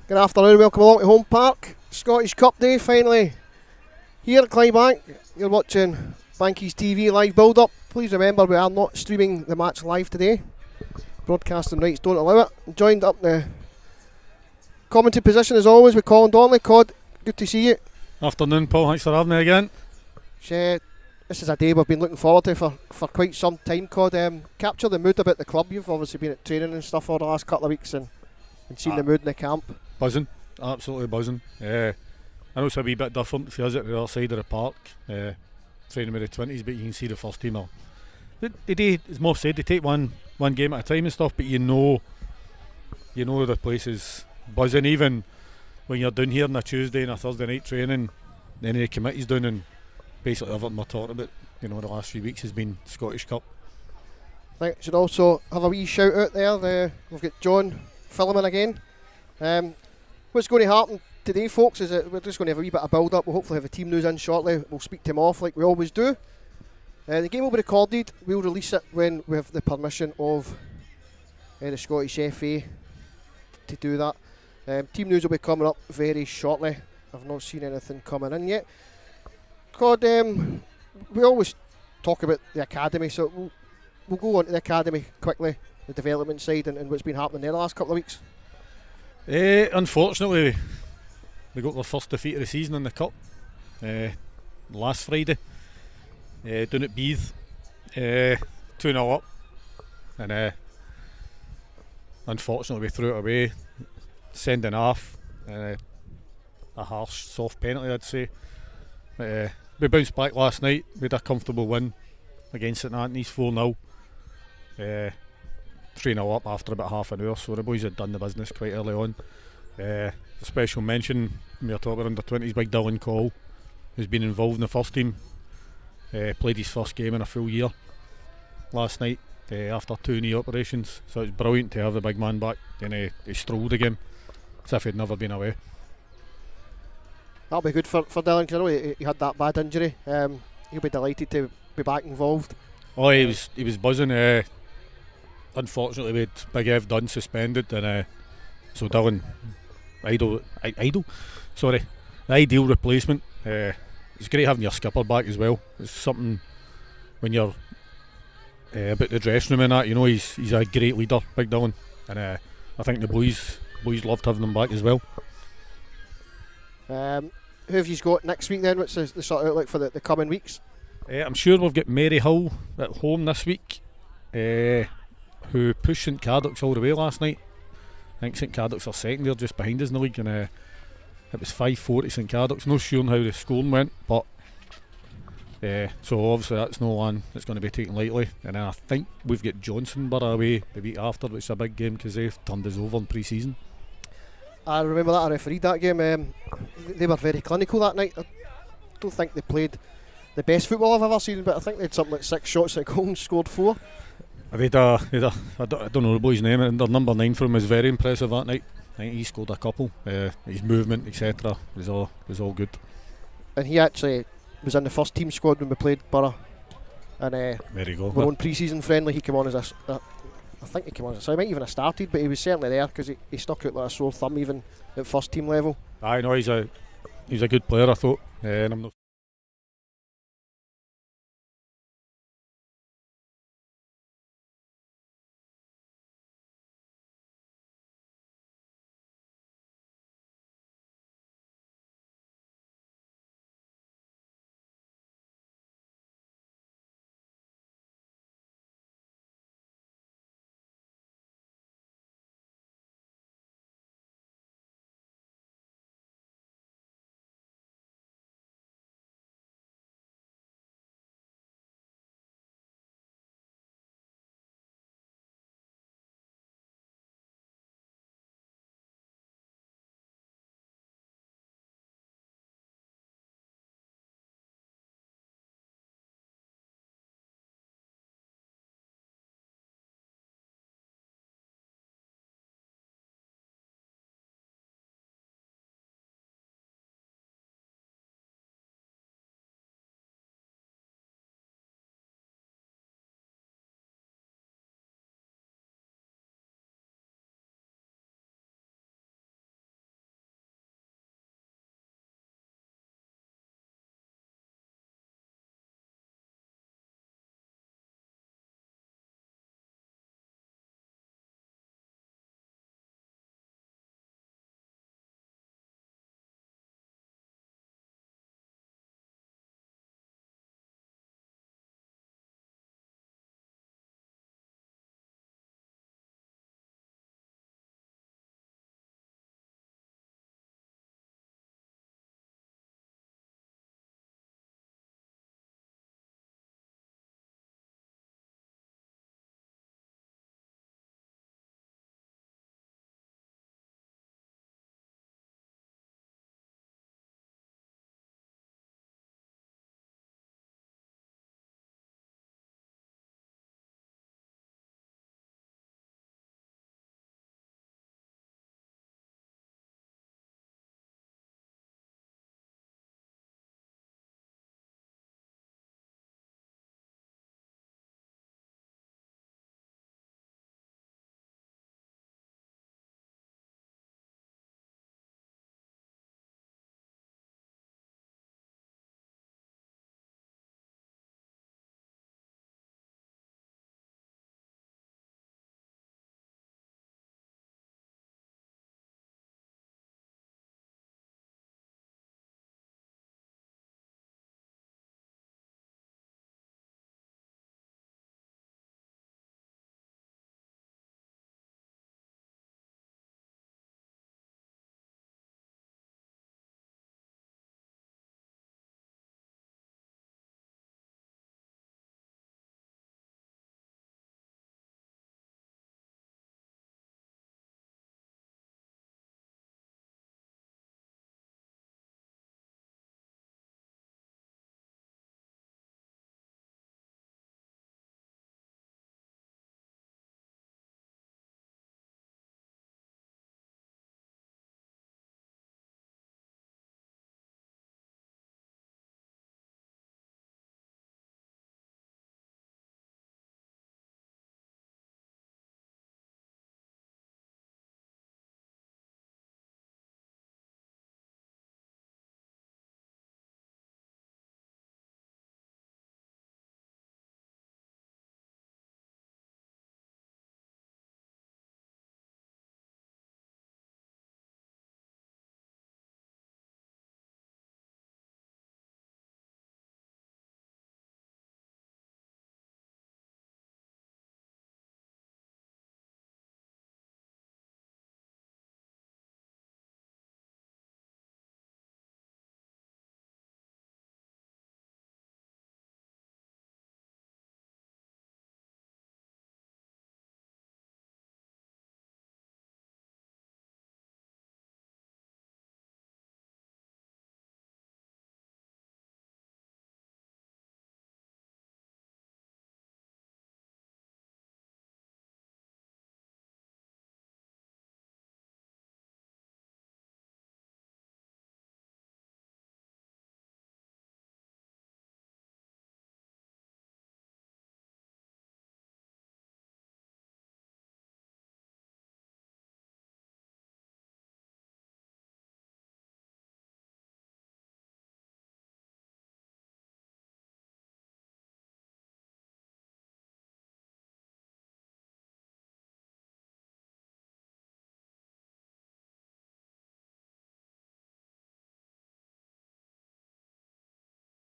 Good afternoon, welcome along to Home Park. Scottish Cup Day finally here at Clydebank. You're watching Bankies TV live build-up. Please remember we are not streaming the match live today. Broadcasting rights don't allow it. I'm joined up in the commentary position as always with Colin Donnelly. Cod, good to see you. Afternoon, Paul. Thanks for having me again. This is a day we've been looking forward to for quite some time, Cod. Capture the mood about the club. You've obviously been at training and stuff over the last couple of weeks and seen the mood in the camp. Buzzing, absolutely buzzing. I know it's a wee bit different for us at the other side of the park, training with the 20s, but you can see the first team are. The day, as Moff said, they take one game at a time and stuff, but you know the place is buzzing. Even when you're down here on a Tuesday and a Thursday night training, any of the committee's down, and basically everything we're talking about, the last few weeks has been Scottish Cup. I think I should also have a wee shout out there. We've got John filming again. What's going to happen today, folks, is that we're just going to have a wee bit of build up. We'll hopefully have the team news in shortly. We'll speak to him off like we always do. The game will be recorded. We'll release it when we have the permission of the Scottish FA to do that. Team news will be coming up very shortly. I've not seen anything coming in yet. God, we always talk about the academy, so we'll go on to the academy quickly, the development side and what's been happening there the last couple of weeks. Unfortunately, we got our first defeat of the season in the Cup last Friday, down at Beath, 2-0 up, and unfortunately we threw it away, sending off, a harsh, soft penalty I'd say. We bounced back last night, we had a comfortable win against St Anthony's, 4-0. 3-0 up after about half an hour, so the boys had done the business quite early on. A special mention, we were talking under 20s, big Dylan Cole, who's been involved in the first team, played his first game in a full year last night after 2 knee operations, so it's brilliant to have the big man back, and he strolled again as if he'd never been away. That'll be good for Dylan, because I know he had that bad injury. He'll be delighted to be back involved. Oh, he was buzzing. Unfortunately, we had Big Ev Dunn suspended, and so Dylan, the ideal replacement. It's great having your skipper back as well. It's something when you're about the dressing room and that, he's a great leader, Big Dylan, and I think the boys loved having him back as well. Who have you got next week then? What's the sort of outlook for the coming weeks? I'm sure we've got Maryhill at home this week, who pushed St Cadoc's all the way last night. I think St Cadoc's are second, they're just behind us in the league, and it was 5-4 to St Cadoc's. No sure how the scoring went, but so obviously that's no one that's going to be taken lightly. And then I think we've got Johnsonborough away the week after, which is a big game because they've turned us over in pre-season. I remember that, I refereed that game. They were very clinical that night. I don't think they played the best football I've ever seen, but I think they had something like 6 shots at goal and scored 4. I don't know the boy's name, and their number 9 for him was very impressive that night. I think he scored a couple. His movement, etc., was all good. And he actually was in the first team squad when we played Borough. And there you go. We're on pre-season friendly. He came on as I think he came on as he might even have started, but he was certainly there because he stuck out like a sore thumb even at first team level. I know he's a good player, I thought, and I'm not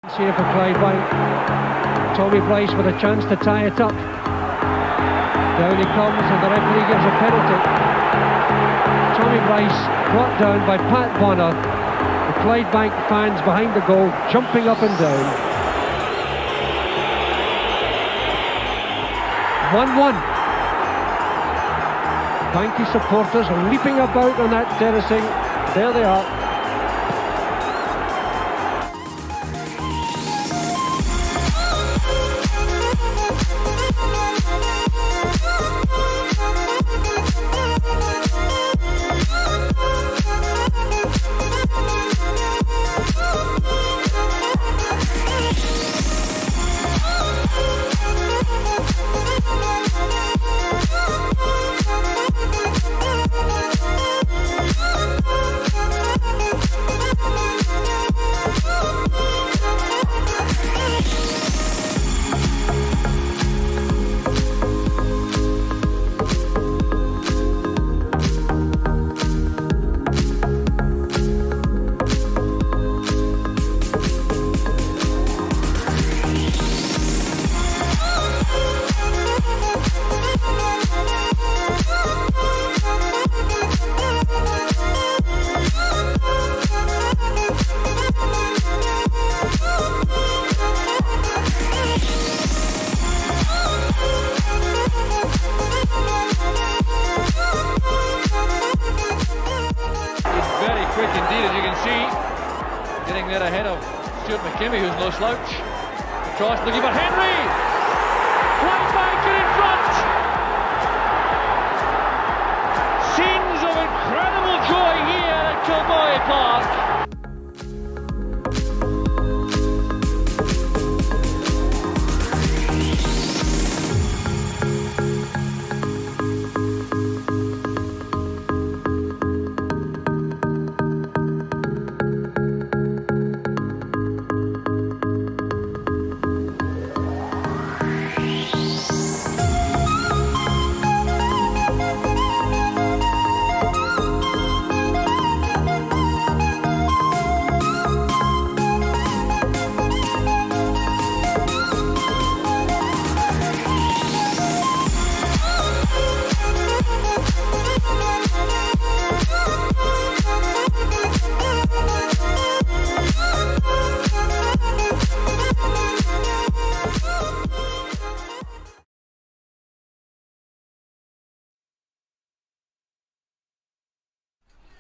Here for Clydebank. Tommy Bryce with a chance to tie it up. Down he comes and the referee gives a penalty. Tommy Bryce brought down by Pat Bonner. The Clydebank fans behind the goal jumping up and down. 1-1. Banky supporters leaping about on that terracing. There they are. Quick indeed, as you can see, getting there ahead of Stuart McKimmie, who's no slouch. The cross looking for Henry. Clydebank are in front. Scenes of incredible joy here at Kilboy Park.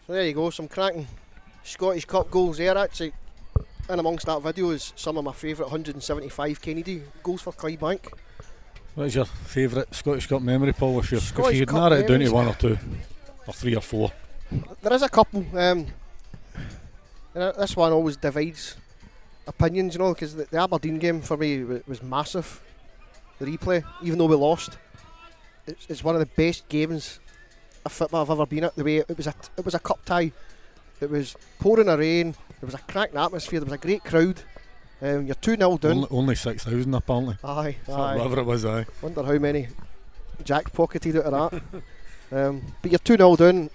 So there you go, some cracking Scottish Cup goals there. Actually, in amongst that video is some of my favourite 175 Kennedy goals for Clydebank. What is your favourite Scottish Cup memory, Paul? If you could Cup narrow it down to memories? one or two, or three or four. There is a couple. And this one always divides opinions, you know, because the Aberdeen game for me was massive. The replay, even though we lost, it's one of the best games of football I've ever been at. The way it was a cup tie. It was pouring a rain. There was a cracking atmosphere. There was a great crowd. You're 2-0 down. Only 6,000 apparently. Aye. Whatever it was, aye. Wonder how many Jack pocketed out of that. But you're 2-0 down,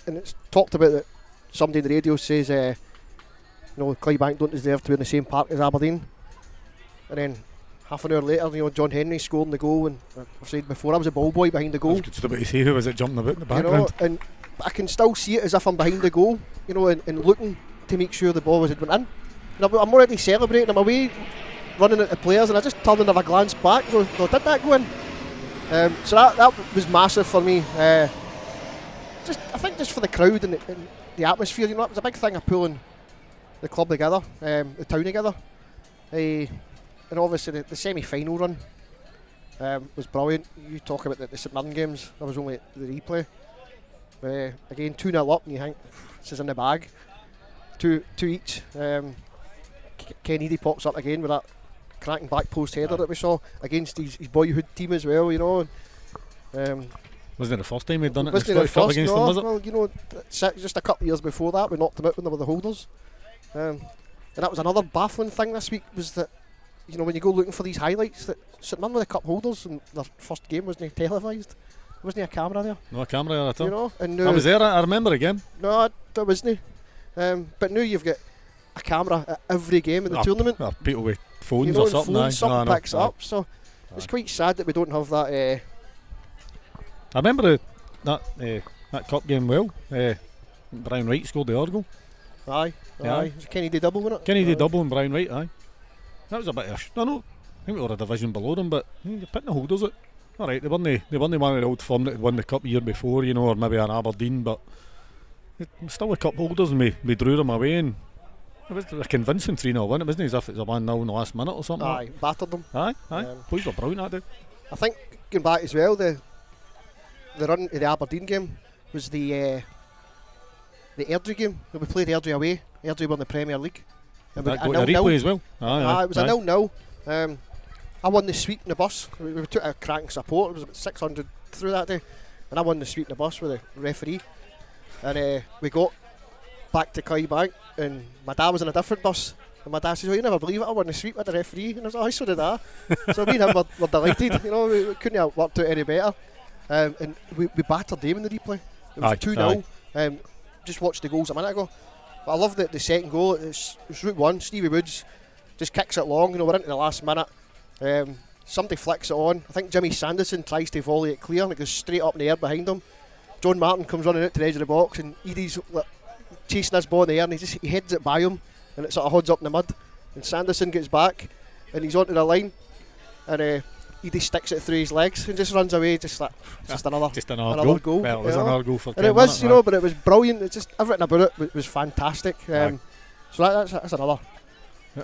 and it's talked about that somebody in the radio says, Clydebank don't deserve to be in the same park as Aberdeen. And then half an hour later, John Henry scored the goal, and I've said before, I was a ball boy behind the goal. I was just about to say, who was it jumping about in the background? And I can still see it as if I'm behind the goal, and looking to make sure the ball went in. And I'm already celebrating. I'm away running at the players, and I just turned and have a glance back. Did that go in? So that was massive for me. I think just for the crowd and the atmosphere, it was a big thing of pulling the club together, the town together. And obviously the semi-final run was brilliant. You talk about the St Mirren games, I was only at the replay. Again, 2-0 up, and you think, this is in the bag. Two each. Kennedy pops up again with that cracking back post header that we saw against his boyhood team as well, Wasn't it the first time we'd done it in the wasn't Scottish Cup against them, was it? Well, just a couple of years before that, we knocked them out when they were the holders. And that was another baffling thing this week, was that, when you go looking for these highlights, that St Mirren were the cup holders, and their first game wasn't televised. There wasn't a camera there. No a camera there at all. And I was there, I remember again. No, there wasn't. But now you've got a camera at every game in the tournament. People with phones You know, or and something. phones, something I picks it up. So it's quite sad that we don't have that. I remember that cup game well. Brian Wright scored the other goal. Aye. It was a Kennedy double, wasn't it? Kennedy double and Brian Wright, aye. That was a bit of I think we were a division below them, but you're putting the holders it. Alright, they weren't one of the old firm that had won the cup the year before, you know, or maybe an Aberdeen, but still the cup holders, and we drew them away, and it was a convincing 3-0 win. It wasn't as if it was a 1-0 in the last minute or something. Aye, battered them. Aye. Boys were brilliant that day. I think going back as well, the run to the Aberdeen game was the Airdrie game. We played Airdrie away. Airdrie won the Premier League. And That got a replay as well. It was a 0-0. I won the sweep in the bus. We took a cracking support. It was about 600 through that day, and I won the sweep in the bus with the referee. And we got back to Clydebank, and my dad was in a different bus. And my dad says, "Oh, you never believe it, I won the sweep with the referee." And I was like, "Oh, so did I." So me and him were delighted. You know, we couldn't have worked out any better. And we battered them in the replay. It was 2-0. Just watched the goals a minute ago. But I love the second goal. It's Route 1. Stevie Woods just kicks it long. You know, we're into the last minute. Somebody flicks it on. I think Jimmy Sanderson tries to volley it clear, and it goes straight up in the air behind him. John Martin comes running out to the edge of the box, and Edie's chasing this ball in the air, and he heads it by him, and it sort of hods up in the mud. And Sanderson gets back, and he's onto the line, and Edie sticks it through his legs and just runs away, just another goal. Well, it was another goal for 10 and it was, minutes, you know, but it was brilliant. It's just everything about it was fantastic. So that's another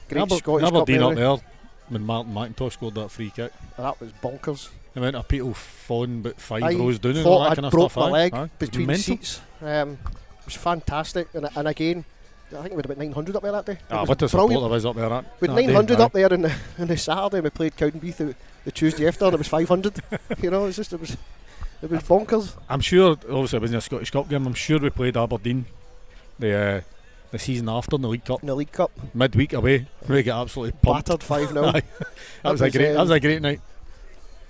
great Scottish Cup Aberdeen up memory. there when Martin McIntosh scored that free kick. And that was bonkers. The amount of people falling but 5 I rows down and all thought that I'd kind of broke stuff. my leg It was between the mental. seats. It was fantastic, and again, I think we had about 900 up there that day. What a support there was up there. We had 900 up there on the Saturday, and we played Cowdenbeath the Tuesday after, and it was 500. You know, it was bonkers. I'm sure, obviously it wasn't a Scottish Cup game, I'm sure we played Aberdeen the season after in the League Cup. In the League Cup. Midweek away, we got absolutely pumped. Battered 5-0. That was a great night.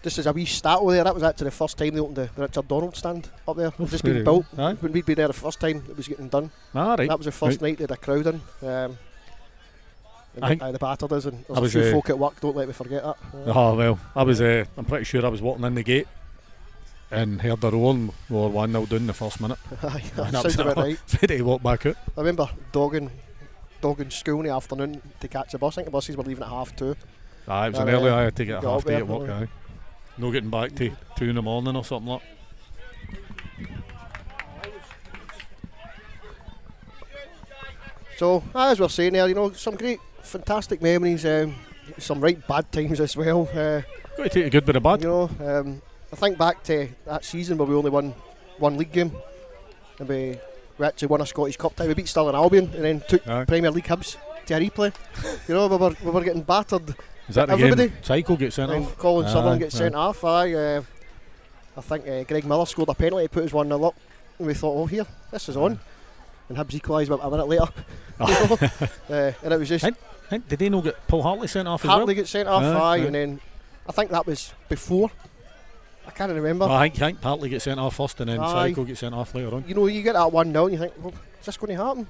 Just as a wee stat over there, that was actually the first time they opened the Richard Donald stand up there. It was just been built. When we'd been there the first time it was getting done. Right. That was the first night they had a crowd in. The battered us, and there's a few folk at work, don't let me forget that. Oh well, I'm pretty sure I was walking in the gate and heard the roll, and we were 1-0 down in the first minute. Aye, that sounds about right. Ready to walk back out. I remember dogging school in the afternoon to catch the bus. I think the buses were leaving at 2:30. Aye, it was an early, I had to get a got half up day there, at work. Aye. No getting back to 2 in the morning or something like that. So, as we were saying there, you know, some great, fantastic memories, some right bad times as well. Got to take the good with the bad. You know, I think back to that season where we only won one league game, and we actually won a Scottish Cup tie. We beat Stirling Albion and then took Premier League Hibs to a replay. You know, we were getting battered. Is that the everybody? game? Cycle gets sent off. Colin Sutherland gets sent off. I think Greg Miller scored a penalty to put us 1-0 up, and we thought, oh, here, this is on. And Hibs equalised about a minute later. And it was just. Did they not get Paul Hartley sent off as well? Hartley gets sent off, and then I think that was before. I can't remember. I think Hartley gets sent off first, and then Cycle gets sent off later on. You know, you get that 1-0 and you think, well, is this going to happen?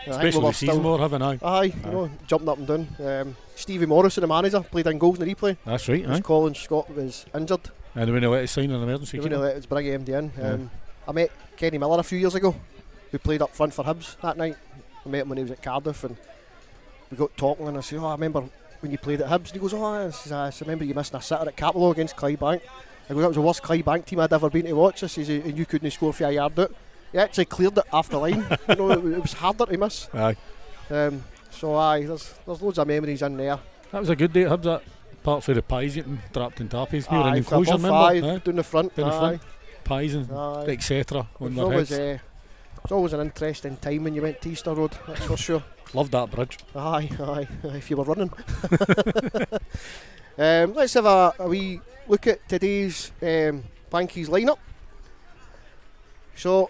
Especially with Seasmore having you know, jumping up and down. Stevie Morrison, the manager, played in goals in the replay. That's right. Because Colin Scott was injured. And they wouldn't let us sign an emergency. They wouldn't let us bring MD in. I met Kenny Miller a few years ago, who played up front for Hibs that night. I met him when he was at Cardiff, and we got talking, and I said, I remember when you played at Hibs. And he goes, I remember you missing a sitter at Capello against Clydebank. I go, that was the worst Clydebank team I'd ever been to watch. I says, and you couldn't score for a yard out. He actually cleared it after line. You know, it was harder to miss. There's loads of memories in there. That was a good day at Hibs, that. Apart from the pies getting dropped in tappies. We were in enclosure, remember? Down the front. Pies and etc. It's always an interesting time when you went to Easter Road, that's for sure. Loved that bridge. Aye, if you were running. Let's have a wee look at today's Bankies lineup. So,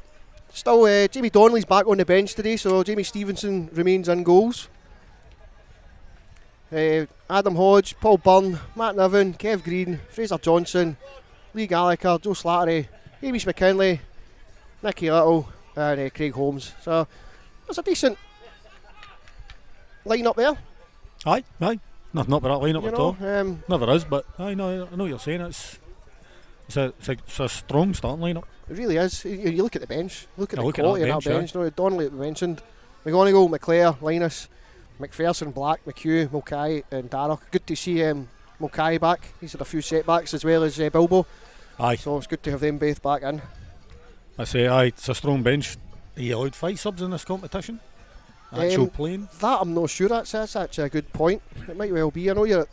still Jamie Donnelly's back on the bench today, so Jamie Stevenson remains in goals. Adam Hodge, Paul Byrne, Matt Niven, Kev Green, Fraser Johnson, Lee Gallagher, Joe Slattery, Hamish McKinley, Nicky Little and Craig Holmes. So, that's a decent line up there. Aye. Nothing up with that lineup You at know, all. Never is, but I know what you're saying. It's a strong starting lineup. it really is. You look at the bench. Look at Yeah, the look at quality that of that bench, bench. You know, Donnelly that we mentioned, McGonigal, McClare, Linus, McPherson, Black, McHugh, Mulcahy, and Darragh. Good to see Mulcahy back. He's had a few setbacks as well as Bilbo. Aye. So it's good to have them both back in. I say, aye, it's a strong bench. Are you allowed 5 subs in this competition? Actual playing? That I'm not sure. That's actually a good point. It might well be. I know you're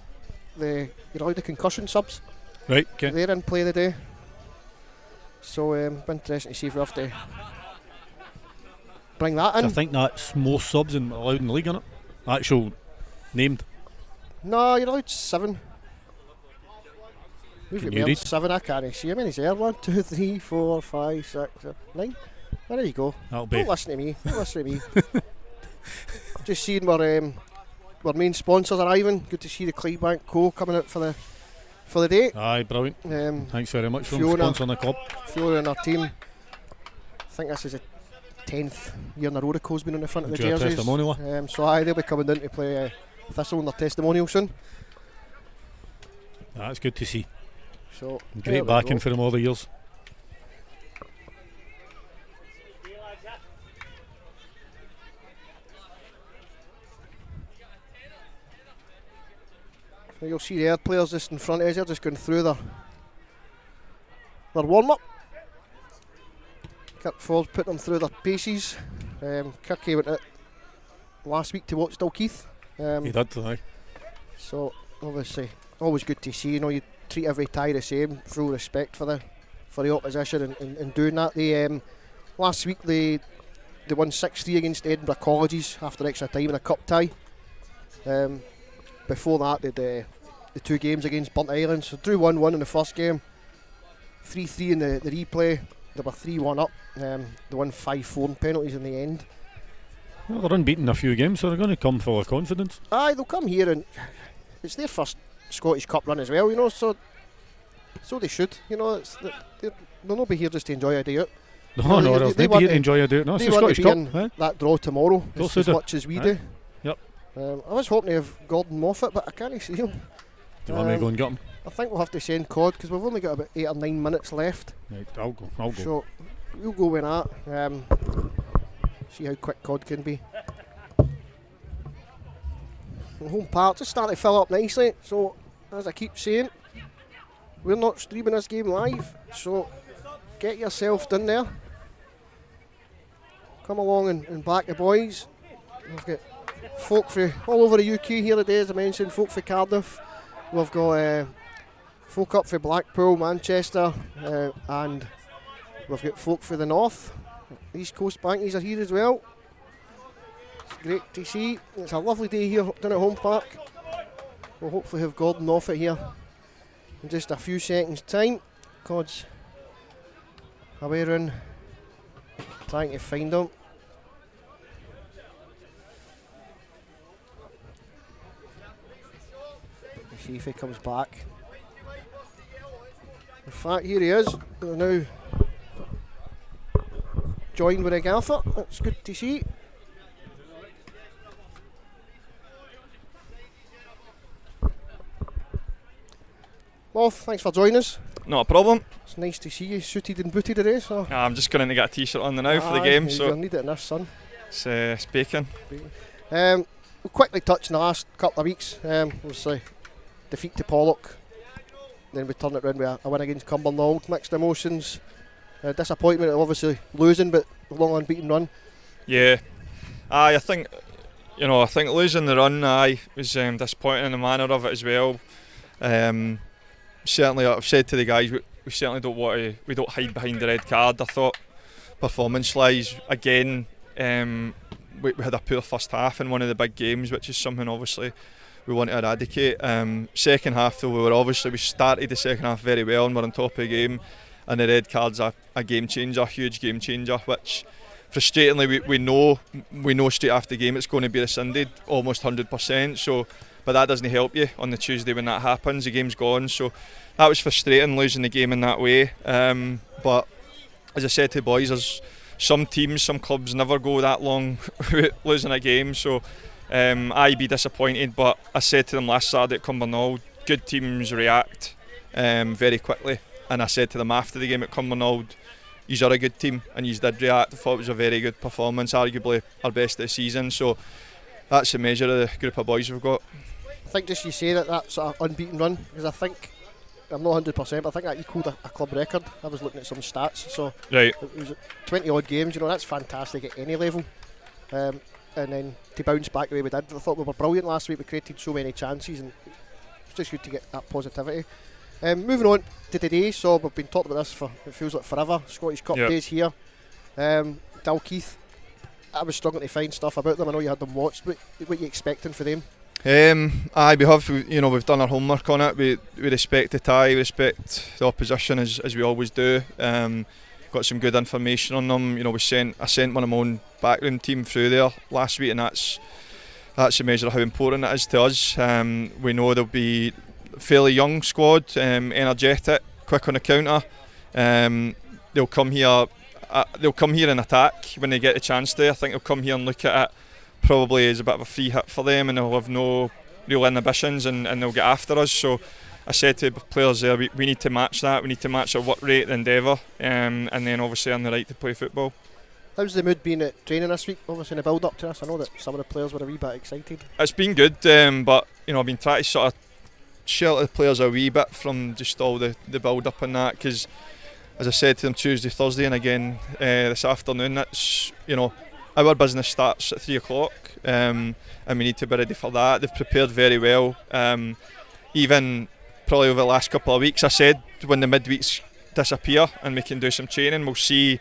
allowed the concussion subs. Right, okay. They're in play today. So it'll be interesting to see if we have to bring that in. I think that's most subs allowed in the league, isn't it? Actual named. No, you're allowed 7. We've Can got you more than read? 7. I can't see how many's there. 1, 2, 3, 4, 5, 6, 7, 9. There you go. That'll be. Don't listen to me. Don't listen to me. Just seeing our main sponsors arriving. Good to see the Clydebank Co coming out for the day. Aye, brilliant. Thanks very much for Fiona. sponsoring the club. Fiona and our team. I think this is the 10th year in a row the Co's been on the front of the Do your jerseys. testimonial. So aye, they'll be coming down to play Thistle in their testimonial soon. That's good to see. So there Great we backing go. for them all the years. So you'll see the air players just in front of us. They're just going through their warm up. Kirk Ford put them through their paces. Kirky went out last week to watch Dalkeith. He did, aye. So obviously, always good to see. You know, you treat every tie the same, full respect for the opposition and doing that. They last week they won 6-3 against Edinburgh Colleges after extra time in a cup tie. Before that, they had the 2 games against Burnt Island. So drew 1-1 in the first game, 3-3 in the replay. They were 3-1 up. They won 5-4 in penalties in the end. Well, they're unbeaten a few games, so they're going to come full of confidence. Aye, they'll come here and it's their first Scottish Cup run as well, you know, so they should, you know, they'll not be here just to enjoy a day out. No, there's they nobody here to enjoy a day. No, it's They the want Scottish to be Cup. in that draw tomorrow Course as they do. much as we Aye. do. Yep. I was hoping to have Gordon Moffat, but I can't see him. Do you want me to go and get him? I think we'll have to send Cod because we've only got about 8 or 9 minutes left. Right, I'll go. So we'll go with that. See how quick Cod can be. The home part just starting to fill up nicely. So as I keep saying, we're not streaming this game live. So get yourself down there. Come along and back the boys. We've got folk from all over the UK here today, as I mentioned. Folk from Cardiff. We've got folk up for Blackpool, Manchester, and we've got folk for the north. East Coast Bankies are here as well. It's great to see. It's a lovely day here down at Home Park. We'll hopefully have Gordon Moffat here in just a few seconds' time. Cod's away around trying to find him. Let's see if he comes back. In fact, here he is. We're now joined with a gaffer. That's good to see. Well, thanks for joining us. Not a problem. It's nice to see you suited and booted today. So I'm just going to get a t-shirt on now for the Aye, game, you'll so need it in this, son. it's bacon. We'll quickly touch in the last couple of weeks. Obviously, defeat to Pollock. Then we turn it around with a win against Cumbernauld. Mixed emotions. Disappointment, obviously losing, but a long unbeaten run. Yeah. I think losing the run was disappointing in the manner of it as well. Certainly, I've said to the guys, we certainly we don't hide behind the red card. I thought performance-wise, again, we had a poor first half in one of the big games, which is something obviously we want to eradicate. Second half though, we started the second half very well and we're on top of the game, and the red card's a game changer, a huge game changer, which frustratingly we know straight after the game it's going to be rescinded almost 100%. So, but that doesn't help you on the Tuesday when that happens. The game's gone, so that was frustrating, losing the game in that way. But as I said to the boys, there's some teams, some clubs never go that long without losing a game. So I'd be disappointed, but I said to them last Saturday at Cumbernauld, good teams react very quickly, and I said to them after the game at Cumbernauld, yous are a good team, and yous did react. I thought it was a very good performance, arguably our best of the season, so that's the measure of the group of boys we've got. I think just you say that sort of unbeaten run, because I think, I'm not 100%, but I think that equalled a club record. I was looking at some stats, so Right. it was 20 odd games, that's fantastic at any level. And then to bounce back the way we did, I thought we were brilliant last week. We created so many chances, and it's just good to get that positivity. Moving on to today, so we've been talking about this for, it feels like forever, Scottish Cup days here. Dalkeith, I was struggling to find stuff about them. I know you had them watched. What are you expecting for them? Aye, we've done our homework on it. We respect the tie, we respect the opposition as we always do. Got some good information on them. I sent one of my own backroom team through there last week, and that's a measure of how important it is to us. We know they'll be a fairly young squad, energetic, quick on the counter. They'll come here and attack when they get the chance to. I think they'll come here and look at it probably as a bit of a free hit for them, and they'll have no real inhibitions, and they'll get after us. So I said to the players there, we need to match that. We need to match our work rate, the endeavour, and then obviously earn the right to play football. How's the mood been at training this week? Obviously in the build up to this, I know that some of the players were a wee bit excited. It's been good, but I've been trying to sort of shelter the players a wee bit from just all the build up and that, because as I said to them Tuesday, Thursday, and again this afternoon, that's our business starts at 3 o'clock, and we need to be ready for that. They've prepared very well. Even probably over the last couple of weeks, I said when the midweeks disappear and we can do some training, we'll see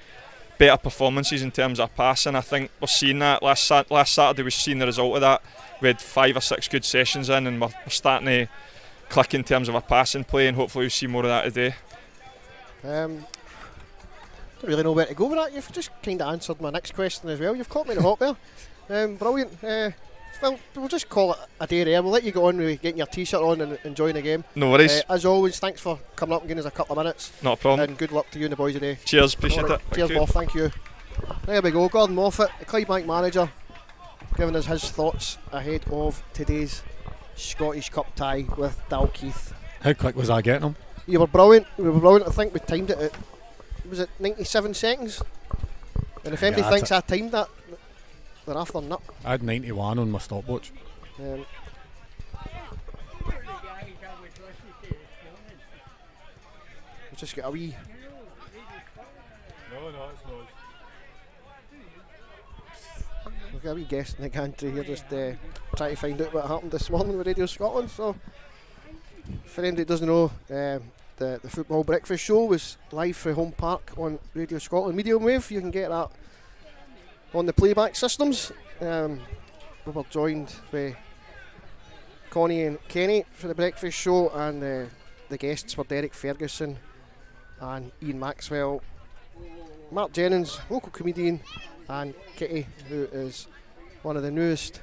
better performances in terms of passing. I think we're seeing that. Last Saturday we've seen the result of that. We had 5 or 6 good sessions in, and we're starting to click in terms of our passing play, and hopefully we'll see more of that today. Don't really know where to go with that. You've just kind of answered my next question as well. You've caught me in the hot there. Brilliant. Well, we'll just call it a day there. We'll let you go on with getting your t-shirt on and enjoying the game. No worries. As always, thanks for coming up and giving us a couple of minutes. Not a problem. And good luck to you and the boys today. Cheers, appreciate it. Cheers, Bob, thank you. There we go, Gordon Moffat, the Clydebank manager, giving us his thoughts ahead of today's Scottish Cup tie with Dalkeith. How quick was I getting them? You were brilliant. I think we timed it at, was it 97 seconds? And if anybody thinks I timed that, they're after nut. I had 91 on my stopwatch. We've just got a wee. No, it's not. We've got a wee guest in the gantry here, just trying to find out what happened this morning with Radio Scotland. So, for anybody that doesn't know, the football breakfast show was live from Home Park on Radio Scotland medium wave. You can get that on the playback systems. We were joined by Connie and Kenny for the breakfast show, and the guests were Derek Ferguson and Ian Maxwell, Mark Jennings, local comedian, and Kitty, who is one of the newest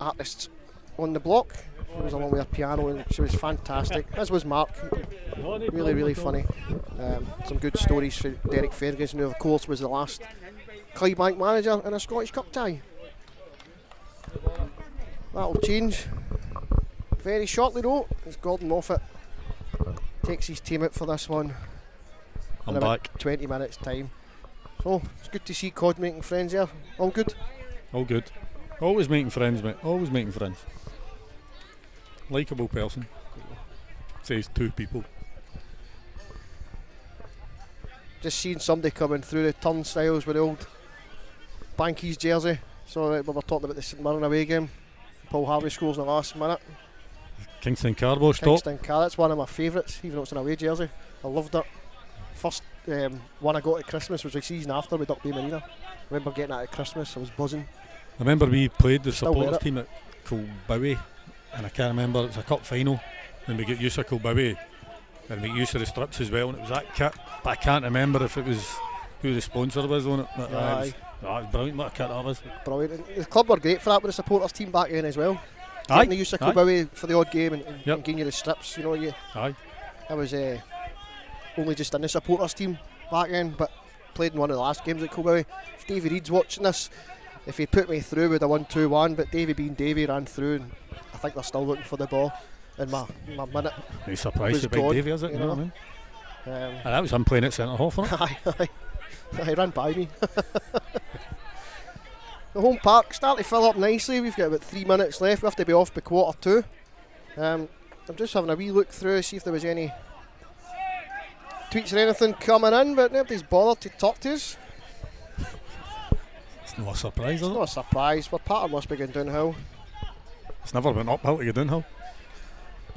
artists on the block. She was along with her piano, and she was fantastic, as was Mark. Really, really funny. Some good stories for Derek Ferguson, who of course was the last Clydebank manager in a Scottish Cup tie. That'll change very shortly though, as Gordon Moffat takes his team out for this one I'm in back. about 20 minutes time. So it's good to see Cod making friends here. All good? All good. Always making friends, mate. Always making friends. Likeable person. Says 2 people. Just seeing somebody coming through the turnstiles with the old Bankies jersey. So we were talking about the St Mirren away game. Paul Harvey scores in the last minute. Kingston Carbo stop. Kingston Car, that's one of my favourites, even though it's an away jersey. I loved it. First one I got at Christmas was the season after with Duck Bay Marina. I remember getting that at Christmas, I was buzzing. I remember we played the Still wear supporters it. team at Kilbowie, and I can't remember, it was a cup final, and we got use of Kilbowie, and we got use of the strips as well, and it was that kit, but I can't remember if it was who the sponsor was on it. But, Aye. it was brilliant what a kit that was. Brilliant. And the club were great for that with the supporters team back then as well. Aye. Getting the use of Aye. Kilbowie for the odd game and Yep. getting you the strips, you know. Aye. I was only just in the supporters team back then, but played in one of the last games at Kilbowie. If Davy Reed's watching this, if he put me through, we'd have won 2-1. But Davy being Davy ran through, and I think they're still looking for the ball. And my minute. No surprise was to Big gone, Davy, is it? You know what I mean? Um, That was him playing at centre half, wasn't it? He ran by me. The home park starting to fill up nicely. We've got about 3 minutes left. We have to be off by 1:45. I'm just having a wee look through, see if there was any tweets or anything coming in, but nobody's bothered to talk to us. It's not a surprise, is It's it? not a surprise. Our pattern must be going downhill. It's never been uphill to go downhill.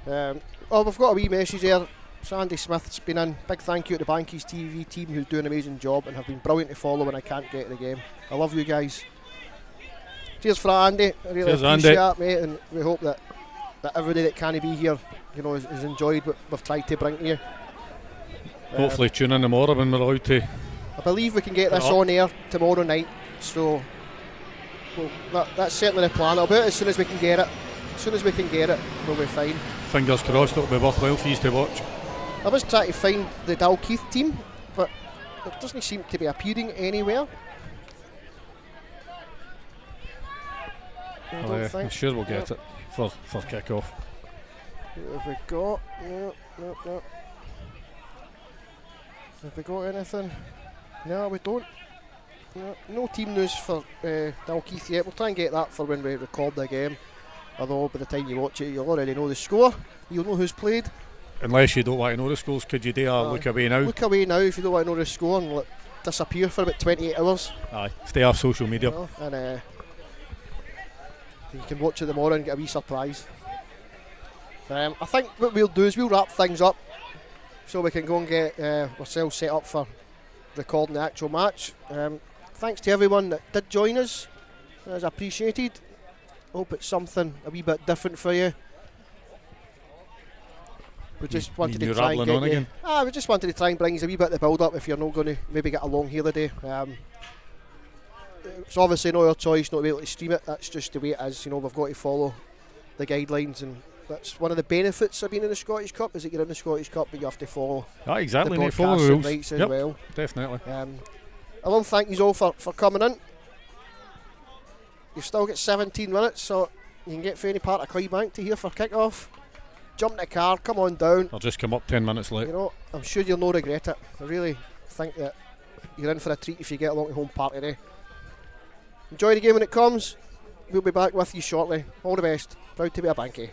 We've got a wee message there. Sandy Smith's been in. Big thank you to the Bankies TV team who's doing an amazing job and have been brilliant to follow when I can't get to the game. I love you guys. Cheers for that, Andy. I really Cheers, appreciate Andy. that, mate, and we hope that everybody that can be here, you know, has enjoyed what we've tried to bring to you. Hopefully tune in tomorrow when we're allowed to. I believe we can get this on air tomorrow night, so that's certainly the plan. I'll be out as soon as we can get it. As soon as we can get it, we'll be fine. Fingers crossed it'll be worthwhile for you to watch. I was trying to find the Dalkeith team, but it doesn't seem to be appearing anywhere. I don't I'm think. sure we'll get it for kick-off. What have we got? No. Have we got anything? No, we don't. No team news for Dalkeith yet. We'll try and get that for when we record the game. Although by the time you watch it, you'll already know the score. You'll know who's played. Unless you don't want to know the scores, could you do a look away now? Look away now if you don't want to know the score and let disappear for about 28 hours. Aye, stay off social media. You know, and you can watch it tomorrow and get a wee surprise. I think what we'll do is we'll wrap things up so we can go and get ourselves set up for recording the actual match. Thanks to everyone that did join us. It's appreciated. Hope it's something a wee bit different for you. We just wanted to try and get you. We just wanted to try and bring you a wee bit of the build up if you're not going to maybe get along here today. It's obviously not our choice not to be able to stream it. That's just the way it is. You know, we've got to follow the guidelines, and that's one of the benefits of being in the Scottish Cup is that you're in the Scottish Cup, but you have to follow Exactly. the Need to follow the broadcasting rules. rights as Yep, well. definitely. I want to thank you all for coming in. You've still got 17 minutes, so you can get for any part of Clydebank to here for kick-off. Jump in the car, come on down. I'll just come up 10 minutes late. You know, I'm sure you'll not regret it. I really think that you're in for a treat if you get along to home park today. Enjoy the game when it comes. We'll be back with you shortly. All the best. Proud to be a Bankie.